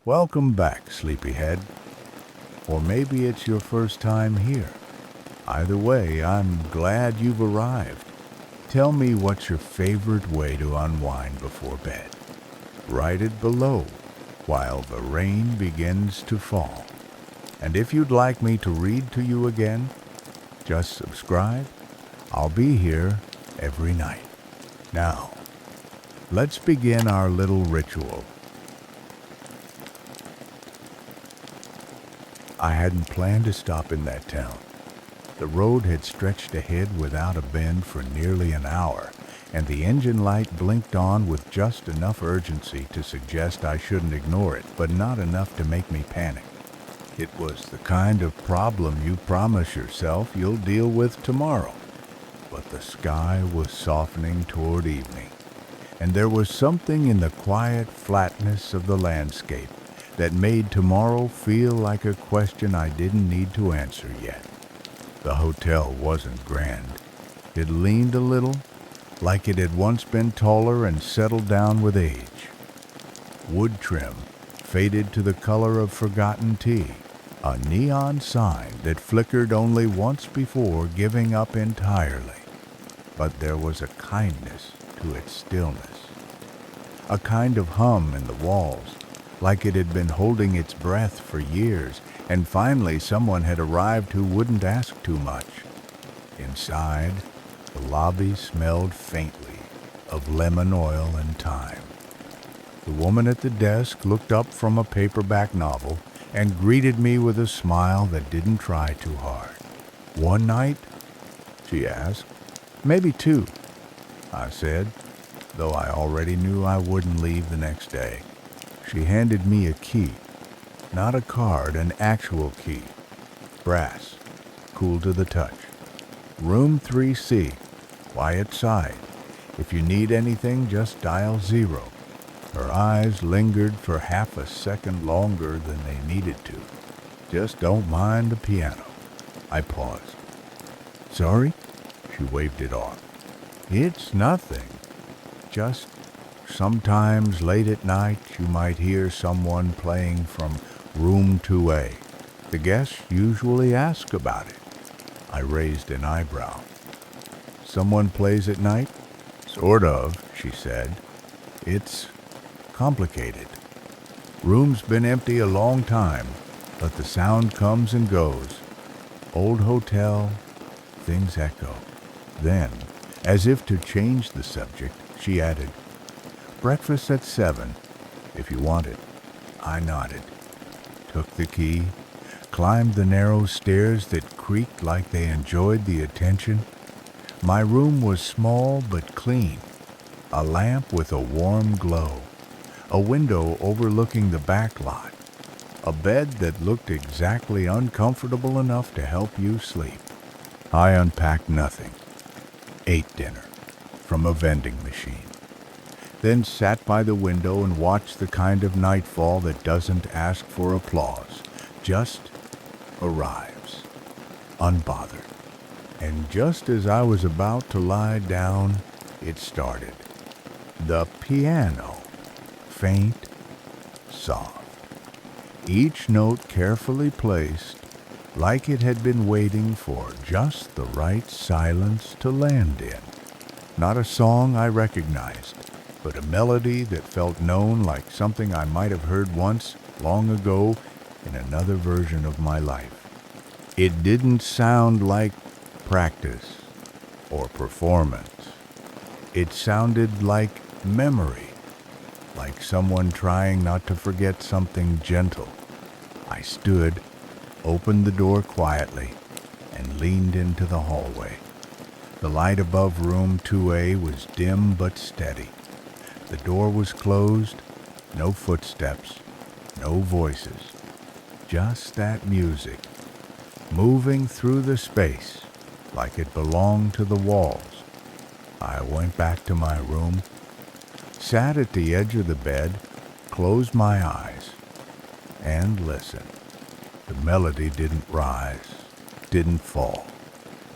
Welcome back, sleepyhead. Or maybe it's your first time here. Either way, I'm glad you've arrived. Tell me what's your favorite way to unwind before bed. Write it below while the rain begins to fall. And if you'd like me to read to you again, just subscribe. I'll be here every night. Now, let's begin our little ritual. I hadn't planned to stop in that town. The road had stretched ahead without a bend for nearly an hour, and the engine light blinked on with just enough urgency to suggest I shouldn't ignore it, but not enough to make me panic. It was the kind of problem you promise yourself you'll deal with tomorrow. But the sky was softening toward evening, and there was something in the quiet flatness of the landscape that made tomorrow feel like a question I didn't need to answer yet. The hotel wasn't grand. It leaned a little, like it had once been taller and settled down with age. Wood trim faded to the color of forgotten tea, a neon sign that flickered only once before giving up entirely. But there was a kindness to its stillness, a kind of hum in the walls, like it had been holding its breath for years, and finally someone had arrived who wouldn't ask too much. Inside, the lobby smelled faintly of lemon oil and thyme. The woman at the desk looked up from a paperback novel and greeted me with a smile that didn't try too hard. "One night?" she asked. "Maybe two," I said, though I already knew I wouldn't leave the next day. She handed me a key. Not a card, an actual key. Brass, cool to the touch. Room 3C, quiet side. If you need anything, just dial 0. Her eyes lingered for half a second longer than they needed to. "Just don't mind the piano." I paused. "Sorry?" She waved it off. "It's nothing. Just sometimes late at night you might hear someone playing from room 2A. The guests usually ask about it." I raised an eyebrow. "Someone plays at night?" "Sort of," she said. "It's complicated. Room's been empty a long time, but the sound comes and goes. Old hotel, things echo." Then, as if to change the subject, she added, "Breakfast at 7, if you want it." I nodded, took the key, climbed the narrow stairs that creaked like they enjoyed the attention. My room was small but clean, a lamp with a warm glow, a window overlooking the back lot, a bed that looked exactly uncomfortable enough to help you sleep. I unpacked nothing, ate dinner from a vending machine, then sat by the window and watched the kind of nightfall that doesn't ask for applause, just arrives, unbothered. And just as I was about to lie down, it started. The piano, faint, soft, each note carefully placed, like it had been waiting for just the right silence to land in. Not a song I recognized, but a melody that felt known, like something I might have heard once, long ago, in another version of my life. It didn't sound like practice or performance. It sounded like memory, like someone trying not to forget something gentle. I stood, opened the door quietly, and leaned into the hallway. The light above room 2A was dim but steady. The door was closed, no footsteps, no voices, just that music, moving through the space like it belonged to the walls. I went back to my room, sat at the edge of the bed, closed my eyes, and listened. The melody didn't rise, didn't fall.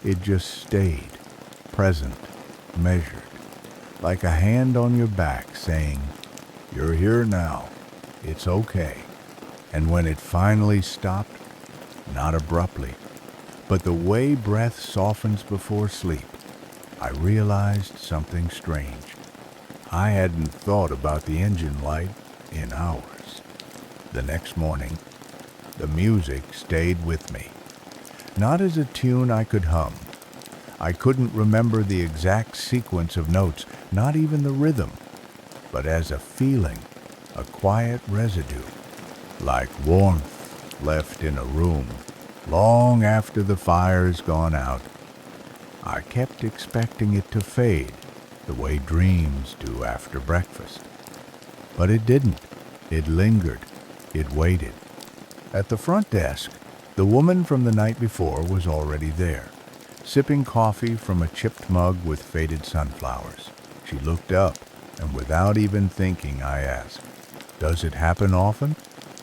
It just stayed, present, measured, like a hand on your back saying, "You're here now. It's okay." And when it finally stopped, not abruptly, but the way breath softens before sleep, I realized something strange. I hadn't thought about the engine light in hours. The next morning, the music stayed with me. Not as a tune I could hum. I couldn't remember the exact sequence of notes, not even the rhythm, but as a feeling, a quiet residue, like warmth left in a room long after the fire's gone out. I kept expecting it to fade, the way dreams do after breakfast. But it didn't. It lingered. It waited. At the front desk, the woman from the night before was already there, sipping coffee from a chipped mug with faded sunflowers. She looked up, and without even thinking, I asked, "Does it happen often?"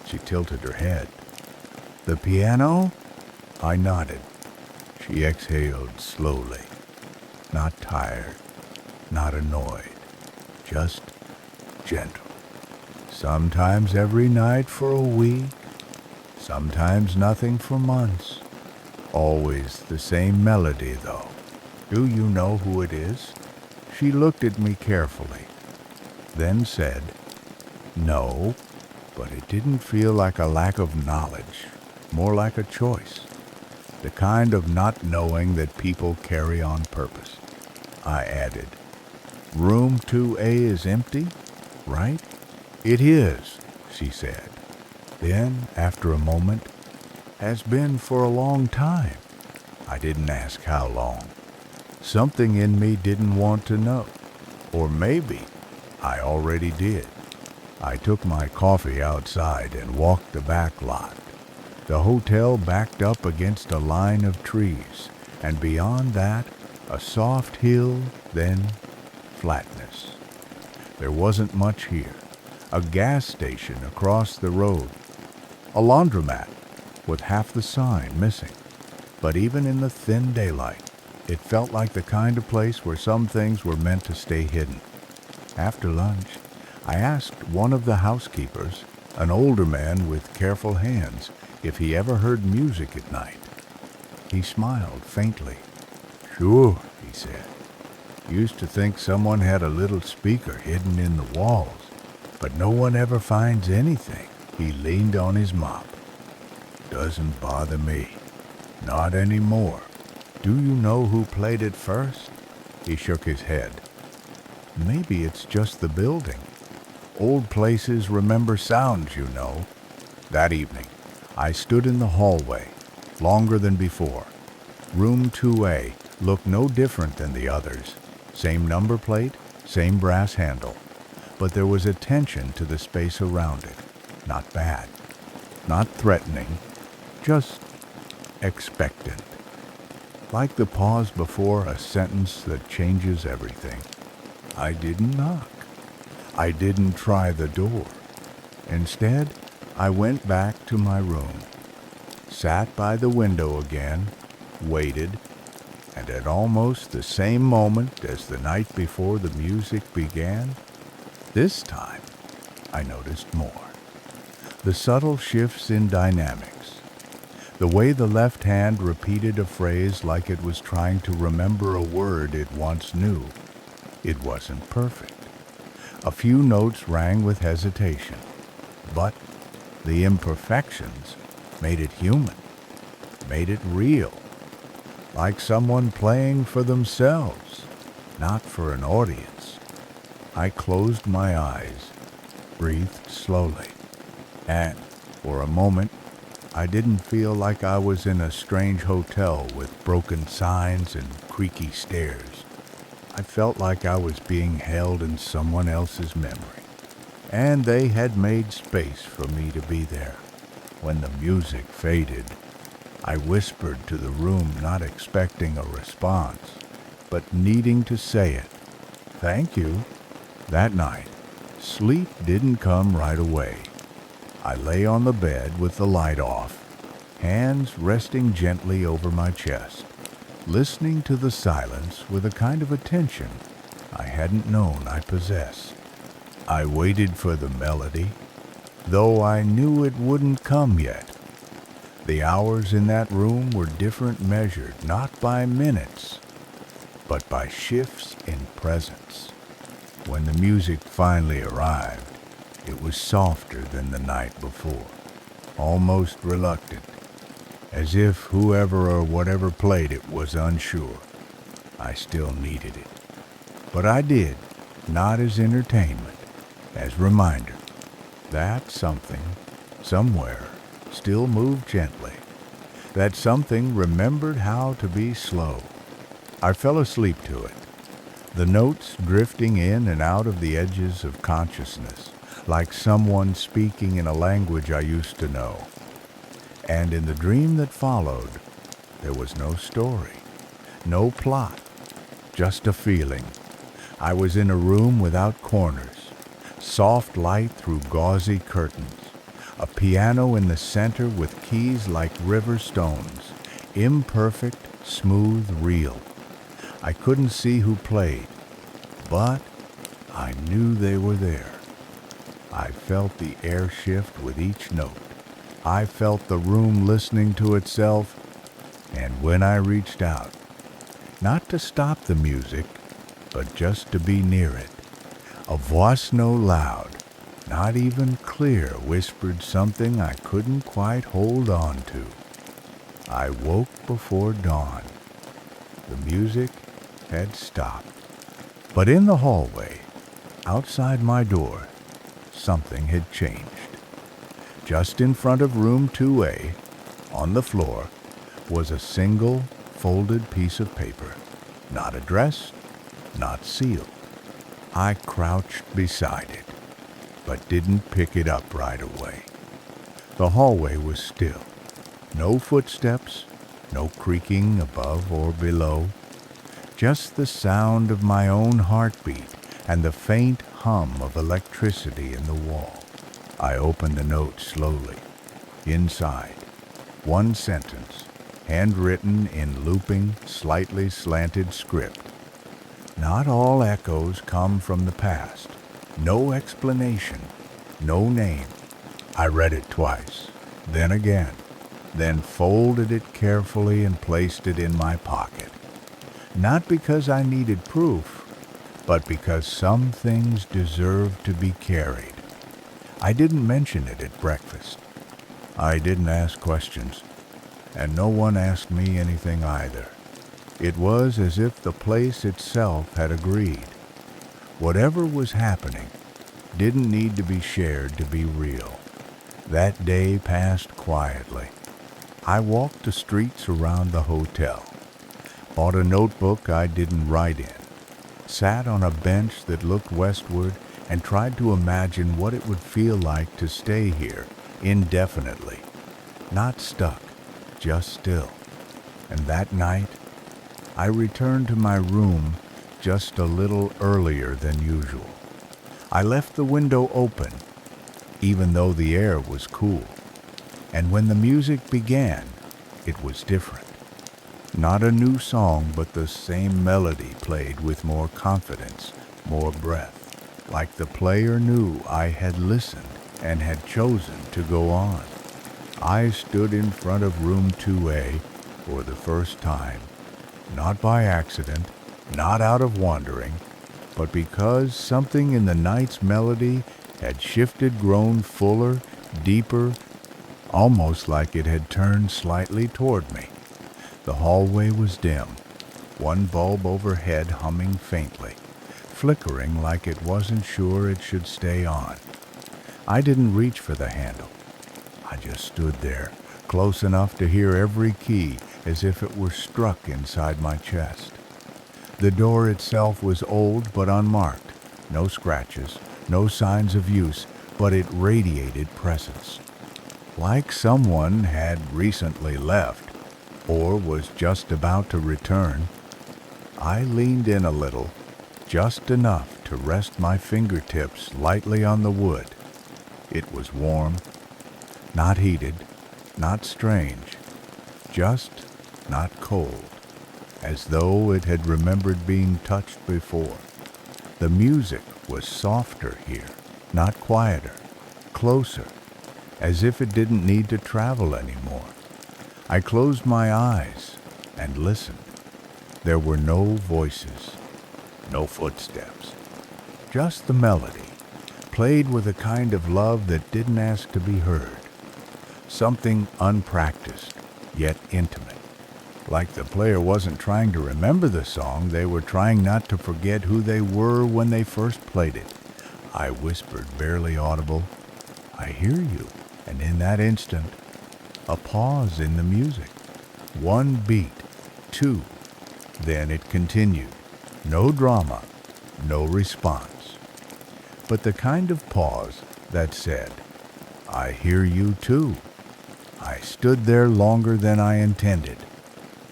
She tilted her head. "The piano?" I nodded. She exhaled slowly, not tired, not annoyed, just gentle. Sometimes every night for a week, sometimes nothing for months. Always the same melody, though. "Do you know who it is?" She looked at me carefully, then said, "No," but it didn't feel like a lack of knowledge, more like a choice. The kind of not knowing that people carry on purpose. I added, "Room 2A is empty, right?" "It is," she said. Then, after a moment, "Has been for a long time." I didn't ask how long. Something in me didn't want to know. Or maybe I already did. I took my coffee outside and walked the back lot. The hotel backed up against a line of trees, and beyond that, a soft hill, then flatness. There wasn't much here. A gas station across the road. A laundromat with half the sign missing. But even in the thin daylight, it felt like the kind of place where some things were meant to stay hidden. After lunch, I asked one of the housekeepers, an older man with careful hands, if he ever heard music at night. He smiled faintly. "Sure," he said. "Used to think someone had a little speaker hidden in the walls, but no one ever finds anything." He leaned on his mop. "Doesn't bother me. Not anymore." "Do you know who played it first?" He shook his head. "Maybe it's just the building. Old places remember sounds, you know." That evening, I stood in the hallway, longer than before. Room 2A looked no different than the others. Same number plate, same brass handle. But there was a tension to the space around it. Not bad, not threatening, just expectant. Like the pause before a sentence that changes everything. I didn't knock. I didn't try the door. Instead, I went back to my room, sat by the window again, waited, and at almost the same moment as the night before the music began, this time I noticed more. The subtle shifts in dynamics. The way the left hand repeated a phrase like it was trying to remember a word it once knew. It wasn't perfect. A few notes rang with hesitation, but the imperfections made it human, made it real, like someone playing for themselves, not for an audience. I closed my eyes, breathed slowly, and for a moment, I didn't feel like I was in a strange hotel with broken signs and creaky stairs. I felt like I was being held in someone else's memory, and they had made space for me to be there. When the music faded, I whispered to the room, not expecting a response, but needing to say it. "Thank you." That night, sleep didn't come right away. I lay on the bed with the light off, hands resting gently over my chest, listening to the silence with a kind of attention I hadn't known I possessed. I waited for the melody, though I knew it wouldn't come yet. The hours in that room were different measured, not by minutes, but by shifts in presence. When the music finally arrived, it was softer than the night before, almost reluctant, as if whoever or whatever played it was unsure. I still needed it. But I did, not as entertainment, as reminder. That something, somewhere, still moved gently. That something remembered how to be slow. I fell asleep to it, the notes drifting in and out of the edges of consciousness, like someone speaking in a language I used to know. And in the dream that followed, there was no story, no plot, just a feeling. I was in a room without corners, soft light through gauzy curtains, a piano in the center with keys like river stones, imperfect, smooth, real. I couldn't see who played, but I knew they were there. I felt the air shift with each note. I felt the room listening to itself, and when I reached out, not to stop the music, but just to be near it, a voice no loud, not even clear, whispered something I couldn't quite hold on to. I woke before dawn. The music had stopped. But in the hallway, outside my door, something had changed. Just in front of room 2A, on the floor, was a single folded piece of paper, not addressed, not sealed. I crouched beside it, but didn't pick it up right away. The hallway was still. No footsteps, no creaking above or below, just the sound of my own heartbeat and the faint hum of electricity in the wall. I opened the note slowly. Inside, one sentence, handwritten in looping, slightly slanted script. Not all echoes come from the past. No explanation, no name. I read it twice, then again, then folded it carefully and placed it in my pocket. Not because I needed proof, but because some things deserve to be carried. I didn't mention it at breakfast. I didn't ask questions, and no one asked me anything either. It was as if the place itself had agreed. Whatever was happening didn't need to be shared to be real. That day passed quietly. I walked the streets around the hotel, bought a notebook I didn't write in, sat on a bench that looked westward, and tried to imagine what it would feel like to stay here indefinitely, not stuck, just still. And that night, I returned to my room just a little earlier than usual. I left the window open, even though the air was cool. And when the music began, it was different. Not a new song, but the same melody played with more confidence, more breath, like the player knew I had listened and had chosen to go on. I stood in front of room 2A for the first time, not by accident, not out of wandering, but because something in the night's melody had shifted, grown fuller, deeper, almost like it had turned slightly toward me. The hallway was dim, one bulb overhead humming faintly, flickering like it wasn't sure it should stay on. I didn't reach for the handle. I just stood there, close enough to hear every key as if it were struck inside my chest. The door itself was old but unmarked, no scratches, no signs of use, but it radiated presence. Like someone had recently left, or was just about to return. I leaned in a little, just enough to rest my fingertips lightly on the wood. It was warm, not heated, not strange, just not cold, as though it had remembered being touched before. The music was softer here, not quieter, closer, as if it didn't need to travel anymore. I closed my eyes and listened. There were no voices, no footsteps, just the melody, played with a kind of love that didn't ask to be heard. Something unpracticed, yet intimate. Like the player wasn't trying to remember the song, they were trying not to forget who they were when they first played it. I whispered, barely audible, "I hear you." And in that instant, a pause in the music. One beat, two. Then it continued. No drama, no response. But the kind of pause that said, "I hear you too." I stood there longer than I intended.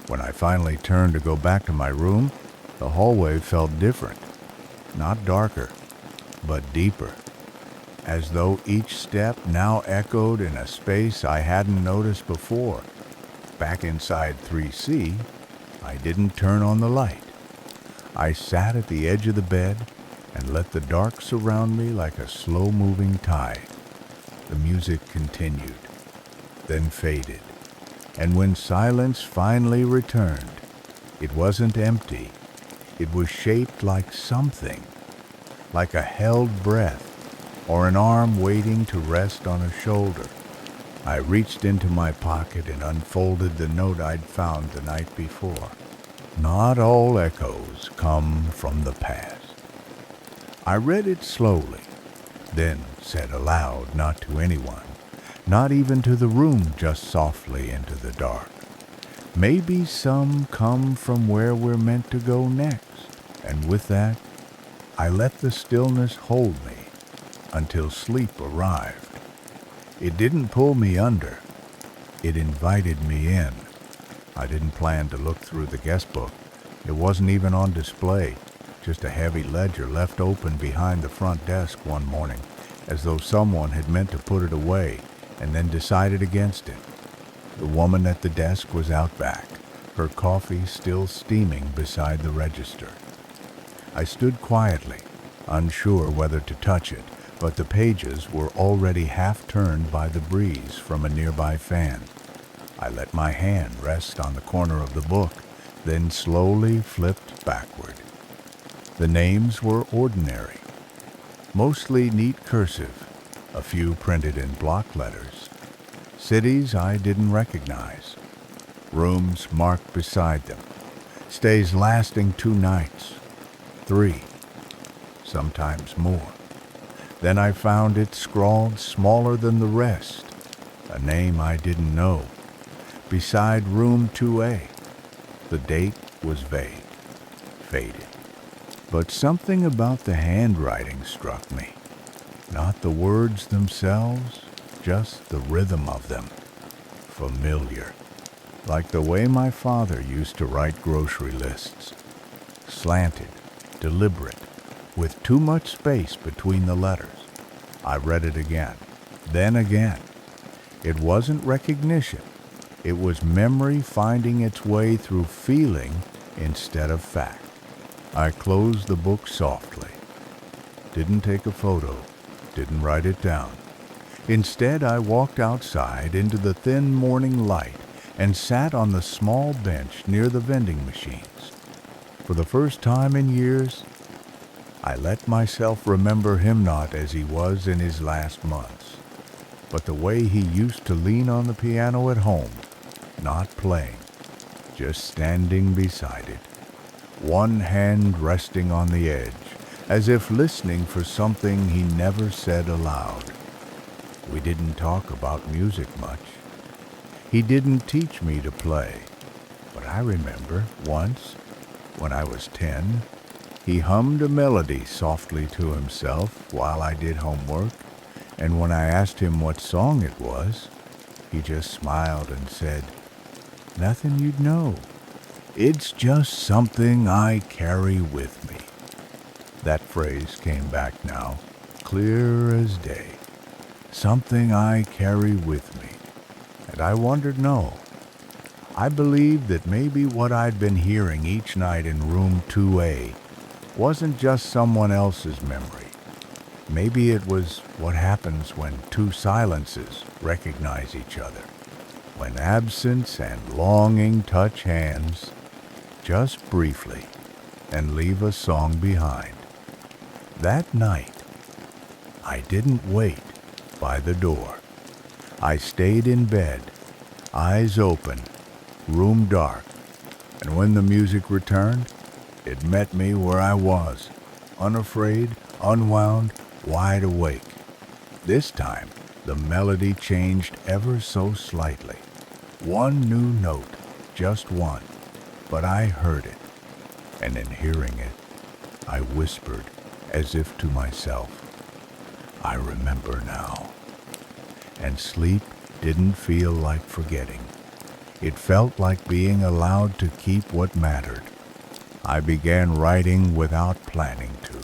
When I finally turned to go back to my room, the hallway felt different. Not darker, but deeper. As though each step now echoed in a space I hadn't noticed before. Back inside 3C, I didn't turn on the light. I sat at the edge of the bed and let the dark surround me like a slow-moving tide. The music continued, then faded. And when silence finally returned, it wasn't empty. It was shaped like something, like a held breath or an arm waiting to rest on a shoulder. I reached into my pocket and unfolded the note I'd found the night before. Not all echoes come from the past. I read it slowly, then said aloud, not to anyone, not even to the room, just softly into the dark. Maybe some come from where we're meant to go next. And with that, I let the stillness hold me until sleep arrived. It didn't pull me under. It invited me in. I didn't plan to look through the guest book. It wasn't even on display, just a heavy ledger left open behind the front desk one morning, as though someone had meant to put it away and then decided against it. The woman at the desk was out back, her coffee still steaming beside the register. I stood quietly, unsure whether to touch it, but the pages were already half turned by the breeze from a nearby fan. I let my hand rest on the corner of the book, then slowly flipped backward. The names were ordinary, mostly neat cursive, a few printed in block letters. Cities I didn't recognize. Rooms marked beside them. Stays lasting 2 nights, 3, sometimes more. Then I found it scrawled smaller than the rest, a name I didn't know, beside room 2A. The date was vague, faded. But something about the handwriting struck me. Not the words themselves, just the rhythm of them. Familiar. Like the way my father used to write grocery lists. Slanted, deliberate, with too much space between the letters. I read it again, then again. It wasn't recognition. It was memory finding its way through feeling instead of fact. I closed the book softly. Didn't take a photo. Didn't write it down. Instead, I walked outside into the thin morning light and sat on the small bench near the vending machines. For the first time in years, I let myself remember him not as he was in his last months, but the way he used to lean on the piano at home, not playing, just standing beside it, one hand resting on the edge, as if listening for something he never said aloud. We didn't talk about music much. He didn't teach me to play, but I remember once, when I was 10, he hummed a melody softly to himself while I did homework, and when I asked him what song it was, he just smiled and said, "Nothing you'd know. It's just something I carry with me." That phrase came back now, clear as day. Something I carry with me. And I wondered, no. I believed that maybe what I'd been hearing each night in room 2A wasn't just someone else's memory. Maybe it was what happens when two silences recognize each other, when absence and longing touch hands, just briefly, and leave a song behind. That night, I didn't wait by the door. I stayed in bed, eyes open, room dark, and when the music returned, it met me where I was, unafraid, unwound, wide awake. This time, the melody changed ever so slightly. One new note, just one, but I heard it, and in hearing it, I whispered as if to myself, I remember now. And sleep didn't feel like forgetting. It felt like being allowed to keep what mattered. I began writing without planning to.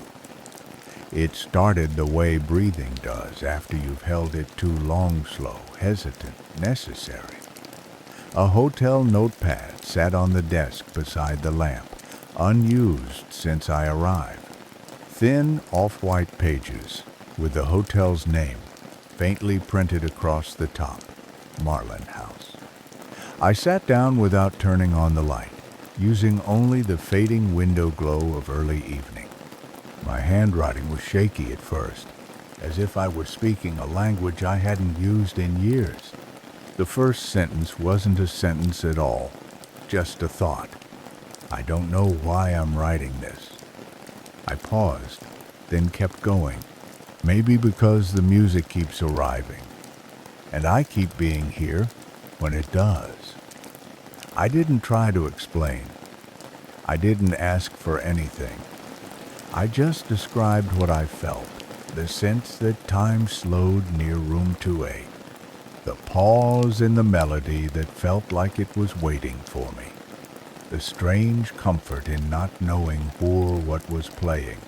It started the way breathing does after you've held it too long, slow, hesitant, necessary. A hotel notepad sat on the desk beside the lamp, unused since I arrived. Thin, off-white pages with the hotel's name faintly printed across the top, Marlin House. I sat down without turning on the light, using only the fading window glow of early evening. My handwriting was shaky at first, as if I were speaking a language I hadn't used in years. The first sentence wasn't a sentence at all, just a thought. I don't know why I'm writing this. I paused, then kept going, maybe because the music keeps arriving, and I keep being here when it does. I didn't try to explain. I didn't ask for anything. I just described what I felt, the sense that time slowed near room 2A, the pause in the melody that felt like it was waiting for me, the strange comfort in not knowing who or what was playing.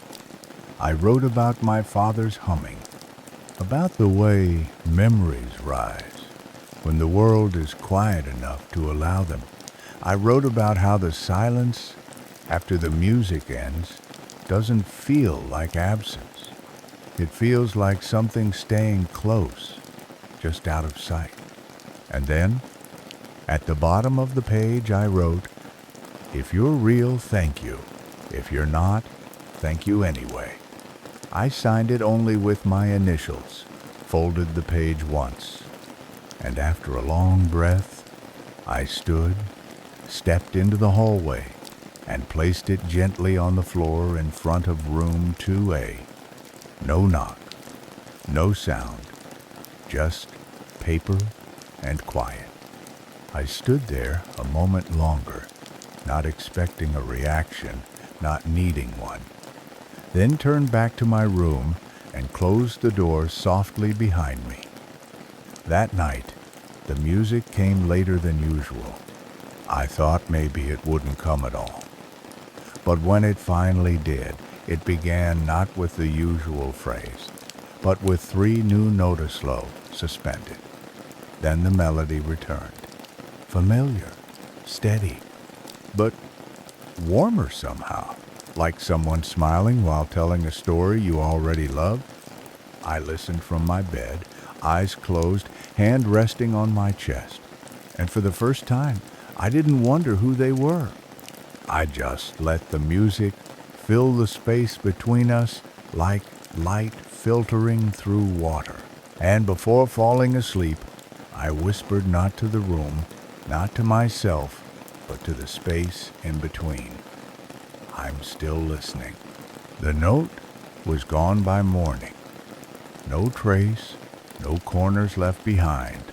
I wrote about my father's humming, about the way memories rise when the world is quiet enough to allow them. I wrote about how the silence after the music ends doesn't feel like absence. It feels like something staying close, just out of sight. And then, at the bottom of the page, I wrote, if you're real, thank you. If you're not, thank you anyway. I signed it only with my initials, folded the page once, and after a long breath, I stood, stepped into the hallway, and placed it gently on the floor in front of room 2A. No knock, no sound, just paper and quiet. I stood there a moment longer, not expecting a reaction, not needing one, then turned back to my room and closed the door softly behind me. That night, the music came later than usual. I thought maybe it wouldn't come at all. But when it finally did, it began not with the usual phrase, but with 3 new notes slow, suspended. Then the melody returned. Familiar, steady, but warmer somehow, like someone smiling while telling a story you already loved. I listened from my bed, eyes closed, hand resting on my chest, and for the first time, I didn't wonder who they were. I just let the music fill the space between us like light filtering through water. And before falling asleep, I whispered not to the room, not to myself, but to the space in between. I'm still listening. The note was gone by morning. No trace, no corners left behind.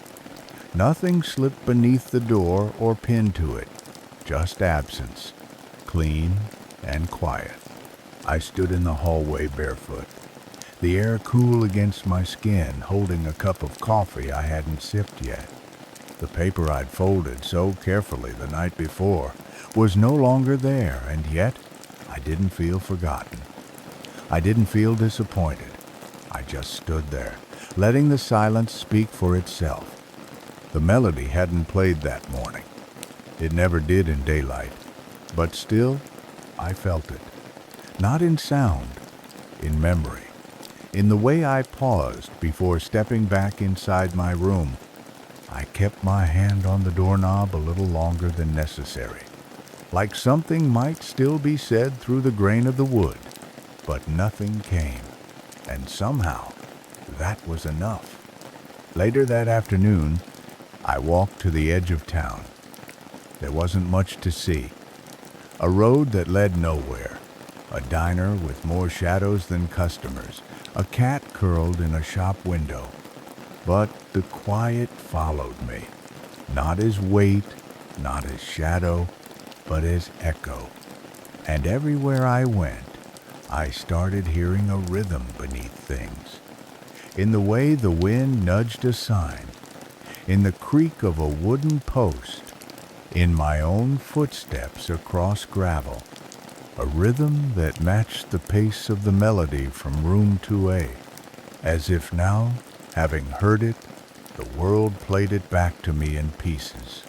Nothing slipped beneath the door or pinned to it, just absence, clean and quiet. I stood in the hallway barefoot, the air cool against my skin, holding a cup of coffee I hadn't sipped yet. The paper I'd folded so carefully the night before was no longer there, and yet I didn't feel forgotten. I didn't feel disappointed. I just stood there, letting the silence speak for itself. The melody hadn't played that morning. It never did in daylight, but still, I felt it. Not in sound, in memory. in the way I paused before stepping back inside my room. I kept my hand on the doorknob a little longer than necessary, like something might still be said through the grain of the wood, but nothing came, and somehow that was enough. Later that afternoon, I walked to the edge of town. There wasn't much to see. A road that led nowhere, a diner with more shadows than customers, a cat curled in a shop window. But the quiet followed me, not as weight, not as shadow, but as echo. And everywhere I went, I started hearing a rhythm beneath things. In the way the wind nudged a sign, in the creak of a wooden post, in my own footsteps across gravel, a rhythm that matched the pace of the melody from room 2A, as if now, having heard it, the world played it back to me in pieces.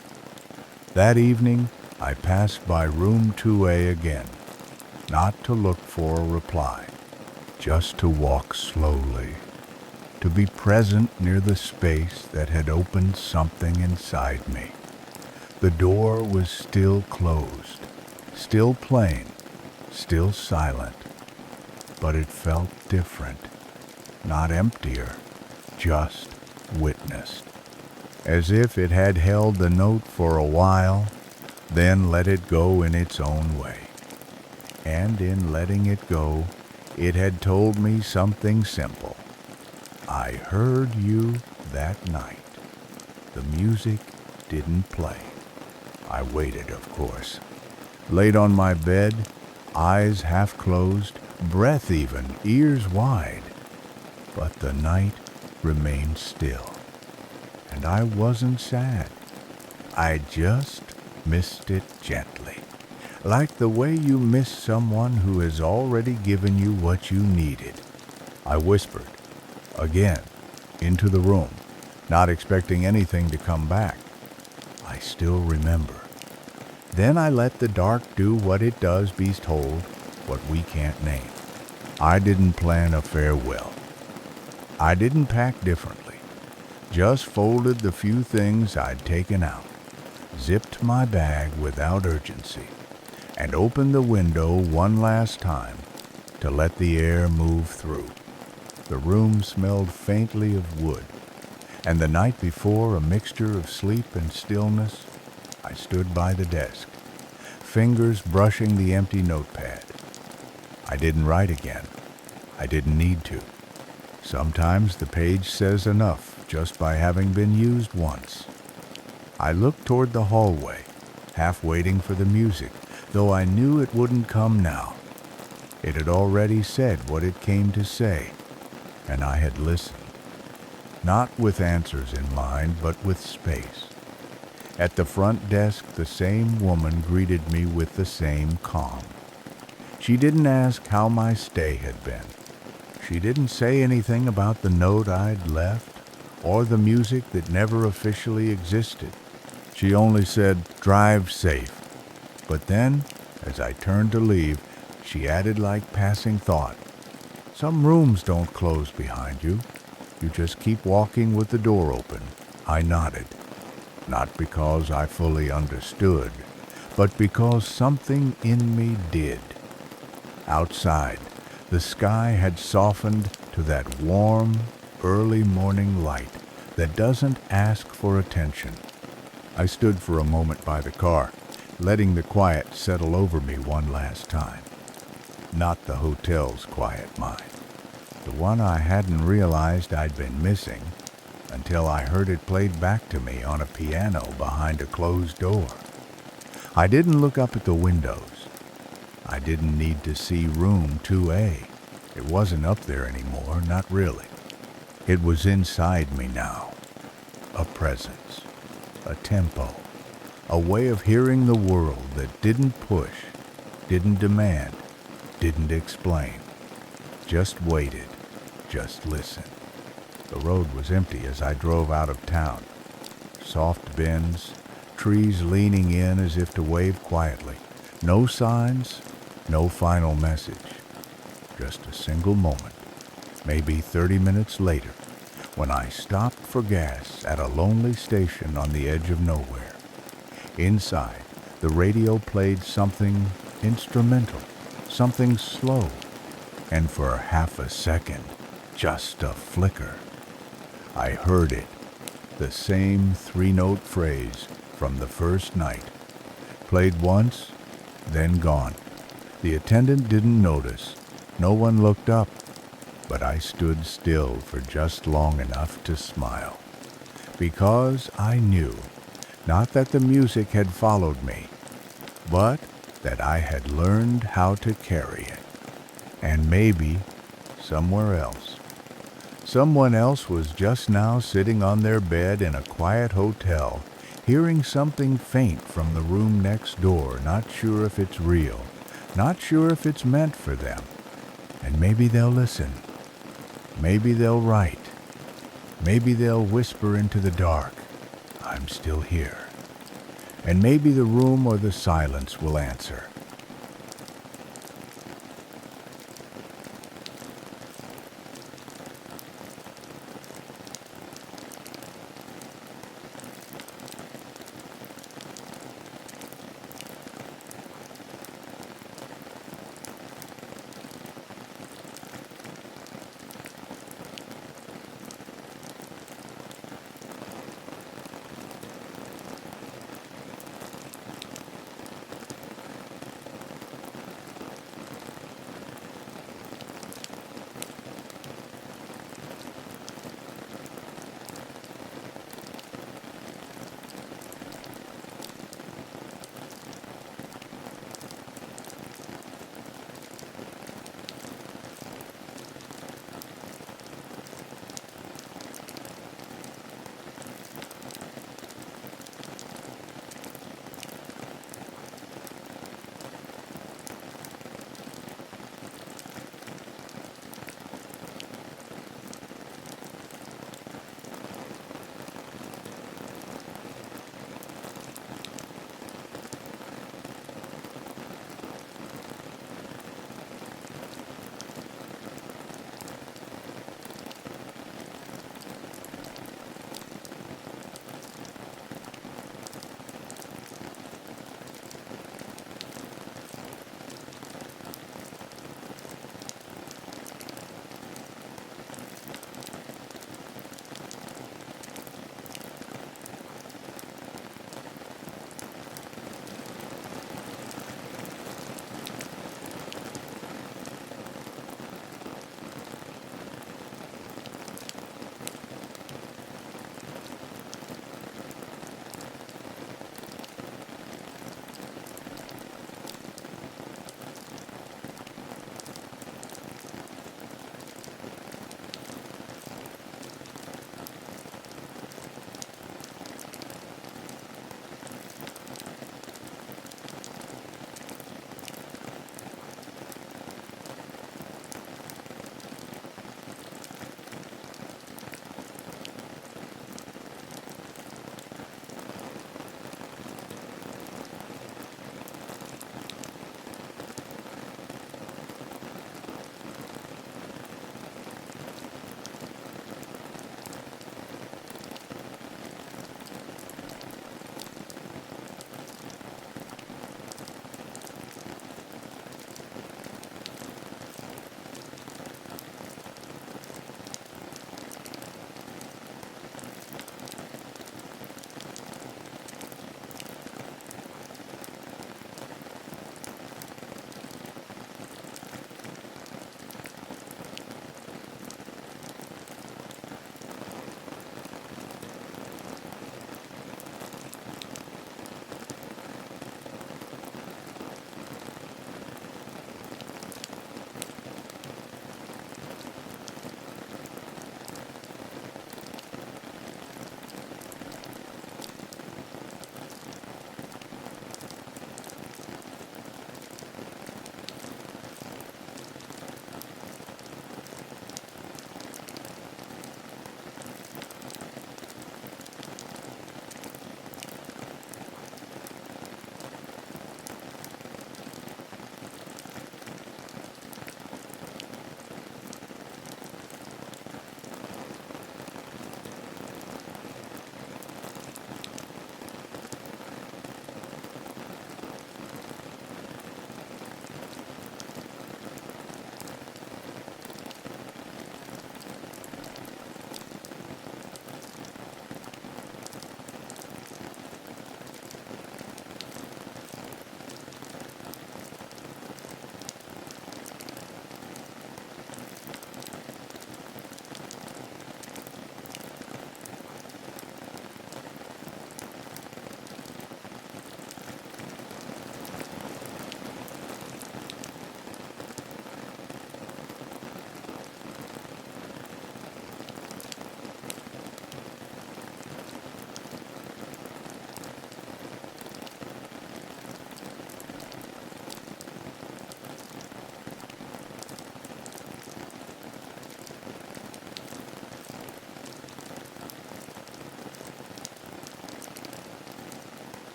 That evening, I passed by room 2A again, not to look for a reply, just to walk slowly, to be present near the space that had opened something inside me. The door was still closed, still plain, still silent, but it felt different, not emptier, just witnessed, as if it had held the note for a while, then let it go in its own way. And in letting it go, it had told me something simple. I heard you that night. The music didn't play. I waited, of course. Laid on my bed, eyes half closed, breath even, ears wide. But the night remained still. And I wasn't sad. I just missed it gently, like the way you miss someone who has already given you what you needed. I whispered, again, into the room, not expecting anything to come back. I still remember. Then I let the dark do what it does be told, what we can't name. I didn't plan a farewell. I didn't pack differently. Just folded the few things I'd taken out, zipped my bag without urgency, and opened the window one last time to let the air move through. The room smelled faintly of wood, and the night before a mixture of sleep and stillness, I stood by the desk, fingers brushing the empty notepad. I didn't write again. I didn't need to. Sometimes the page says enough just by having been used once. I looked toward the hallway, half waiting for the music, though I knew it wouldn't come now. It had already said what it came to say, and I had listened. Not with answers in mind, but with space. At the front desk, the same woman greeted me with the same calm. She didn't ask how my stay had been. She didn't say anything about the note I'd left or the music that never officially existed. She only said, "Drive safe." But then, as I turned to leave, she added like passing thought, "Some rooms don't close behind you. You just keep walking with the door open." I nodded, not because I fully understood, but because something in me did. Outside, the sky had softened to that warm, early morning light that doesn't ask for attention. I stood for a moment by the car, letting the quiet settle over me one last time. Not the hotel's quiet mind, the one I hadn't realized I'd been missing until I heard it played back to me on a piano behind a closed door. I didn't look up at the windows. I didn't need to see room 2A. It wasn't up there anymore, not really. It was inside me now. A presence, a tempo, a way of hearing the world that didn't push, didn't demand, didn't explain. Just waited, just listened. The road was empty as I drove out of town. Soft bends, trees leaning in as if to wave quietly. No signs, no final message. Just a single moment, maybe 30 minutes later, when I stopped for gas at a lonely station on the edge of nowhere. Inside, the radio played something instrumental, something slow, and for half a second, just a flicker, I heard it, the same three-note phrase from the first night, played once, then gone. The attendant didn't notice. No one looked up, but I stood still for just long enough to smile, because I knew, not that the music had followed me, but that I had learned how to carry it. And maybe somewhere else. Someone else was just now sitting on their bed in a quiet hotel, hearing something faint from the room next door, not sure if it's real, not sure if it's meant for them. And maybe they'll listen. Maybe they'll write. Maybe they'll whisper into the dark, "I'm still here." And maybe the room or the silence will answer,